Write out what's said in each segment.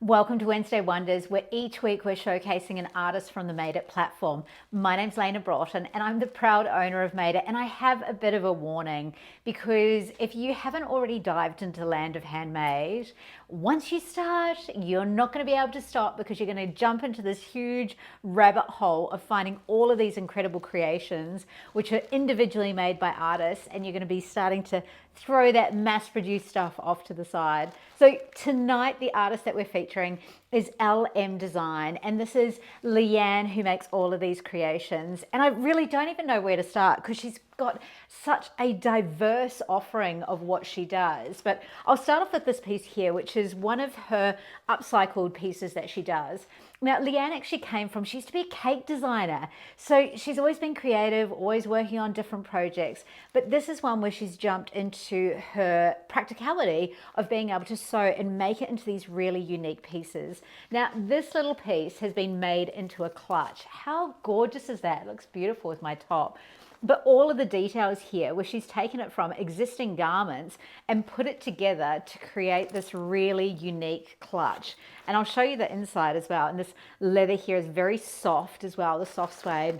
Welcome to Wednesday Wonders, where each week we're showcasing an artist from the Made It platform. My name's Lena Broughton and I'm the proud owner of Made It, and I have a bit of a warning because if you haven't already dived into the land of handmade, once you start, you're not going to be able to stop because you're going to jump into this huge rabbit hole of finding all of these incredible creations which are individually made by artists, and you're going to be starting to throw that mass-produced stuff off to the side. So tonight, the artist that we're featuring is LM Design, and this is Leanne who makes all of these creations. And I really don't even know where to start because she's got such a diverse offering of what she does. But I'll start off with this piece here, which is one of her upcycled pieces that she does. Now, Leanne actually she used to be a cake designer. So she's always been creative, always working on different projects. But this is one where she's jumped into her practicality of being able to sew and make it into these really unique pieces. Now, this little piece has been made into a clutch. How gorgeous is that? It looks beautiful with my top. But all of the details here where she's taken it from existing garments and put it together to create this really unique clutch. And I'll show you the inside as well. And this leather here is very soft as well, the soft suede.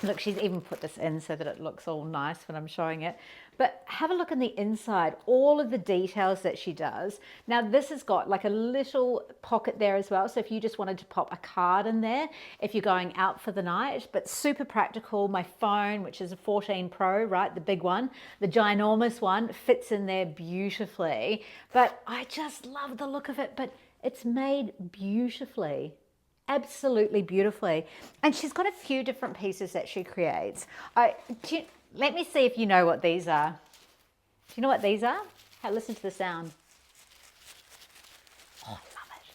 Look, she's even put this in so that it looks all nice when I'm showing it. But have a look on the inside, all of the details that she does. Now this has got like a little pocket there as well. So if you just wanted to pop a card in there, if you're going out for the night, but super practical. My phone, which is a 14 Pro, right? The big one, the ginormous one, fits in there beautifully. But I just love the look of it, but it's made beautifully. Absolutely beautifully. And she's got a few different pieces that she creates. Let me see if you know what these are. Do you know what these are? Listen to the sound. Oh, I love it.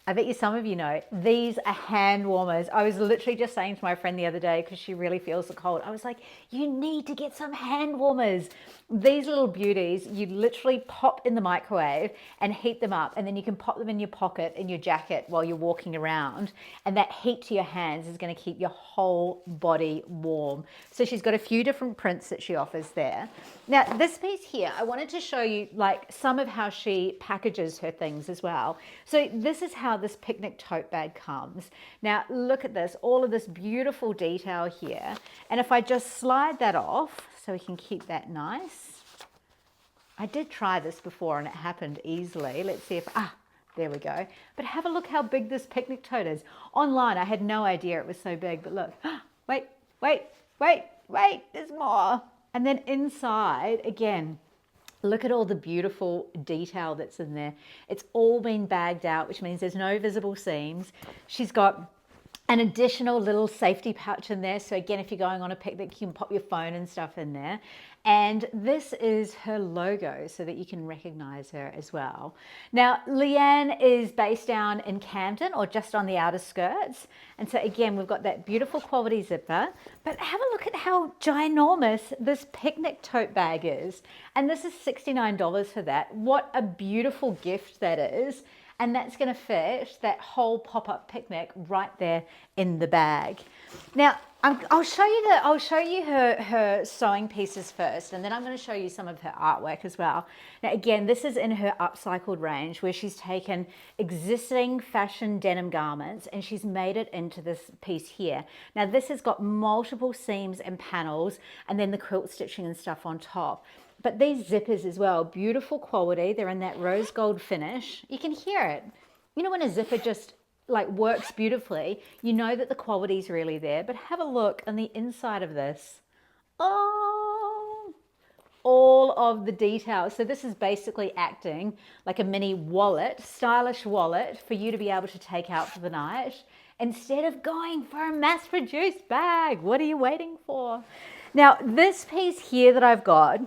I bet you some of you know. These are hand warmers. I was literally just saying to my friend the other day, because she really feels the cold, I was like, you need to get some hand warmers. These little beauties, you literally pop in the microwave and heat them up, and then you can pop them in your pocket in your jacket while you're walking around, and that heat to your hands is going to keep your whole body warm. So she's got a few different prints that she offers there. Now this piece here, I wanted to show you like some of how she packages her things as well. So this is how this picnic tote bag comes. Now look at this, all of this beautiful detail here, and if I just slide that off so we can keep that nice. I did try this before and it happened easily. Let's see if, there we go. But have a look how big this picnic tote is. Online, I had no idea it was so big, but look, wait, there's more. And then inside, again, look at all the beautiful detail that's in there. It's all been bagged out, which means there's no visible seams. She's got an additional little safety pouch in there. So again, if you're going on a picnic, you can pop your phone and stuff in there. And this is her logo so that you can recognize her as well. Now, Leanne is based down in Camden or just on the outer skirts. And so again, we've got that beautiful quality zipper, but have a look at how ginormous this picnic tote bag is. And this is $69 for that. What a beautiful gift that is. And that's going to fit that whole pop-up picnic right there in the bag. Now, I'll show you her sewing pieces first, and then I'm going to show you some of her artwork as well. Now, again, this is in her upcycled range where she's taken existing fashion denim garments and she's made it into this piece here. Now, this has got multiple seams and panels, and then the quilt stitching and stuff on top. But these zippers as well, beautiful quality. They're in that rose gold finish. You can hear it. You know when a zipper just like works beautifully, you know that the quality is really there. But have a look on the inside of this. Oh, all of the details. So this is basically acting like a mini wallet, stylish wallet for you to be able to take out for the night instead of going for a mass-produced bag. What are you waiting for? Now, this piece here that I've got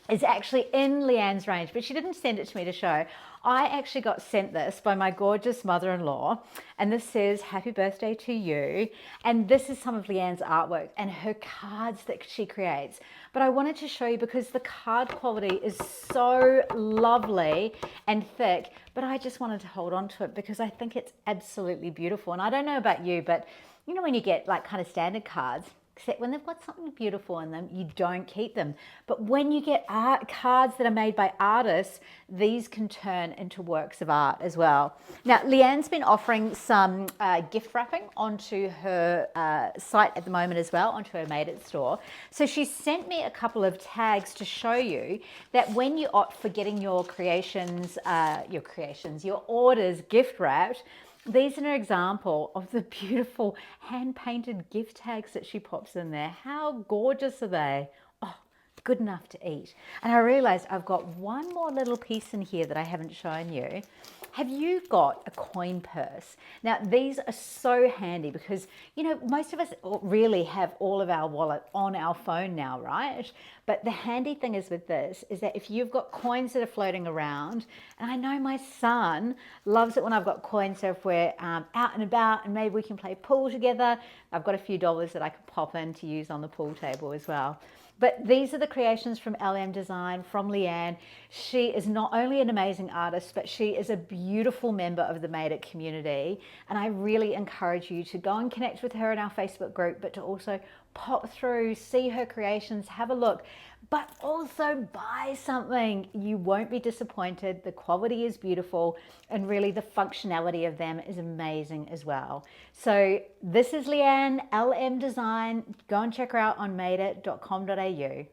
is actually in Leanne's range, but she didn't send it to me to show. I actually got sent this by my gorgeous mother-in-law, and this says, "Happy birthday to you." And this is some of Leanne's artwork and her cards that she creates. But I wanted to show you because the card quality is so lovely and thick, but I just wanted to hold on to it because I think it's absolutely beautiful. And I don't know about you, but you know when you get like kind of standard cards, Except when they've got something beautiful in them, you don't keep them. But when you get art cards that are made by artists, these can turn into works of art as well. Now, Leanne's been offering some gift wrapping onto her site at the moment as well, onto her Made It store. So she sent me a couple of tags to show you that when you opt for getting your your orders gift wrapped, these are an example of the beautiful hand-painted gift tags that she pops in there. How gorgeous are they? Oh, good enough to eat. And I realized I've got one more little piece in here that I haven't shown you. Have you got a coin purse? Now, these are so handy because, you know, most of us really have all of our wallet on our phone now, right? But the handy thing is with this is that if you've got coins that are floating around, and I know my son loves it when I've got coins, so if we're out and about and maybe we can play pool together, I've got a few dollars that I can pop in to use on the pool table as well. But these are the creations from LM Design, from Leanne. She is not only an amazing artist, but she is a beautiful member of the Made It community. And I really encourage you to go and connect with her in our Facebook group, but to also pop through, see her creations, have a look, but also buy something. You won't be disappointed. The quality is beautiful, and really the functionality of them is amazing as well. So this is Leanne, LM Design. Go and check her out on madeit.com.au.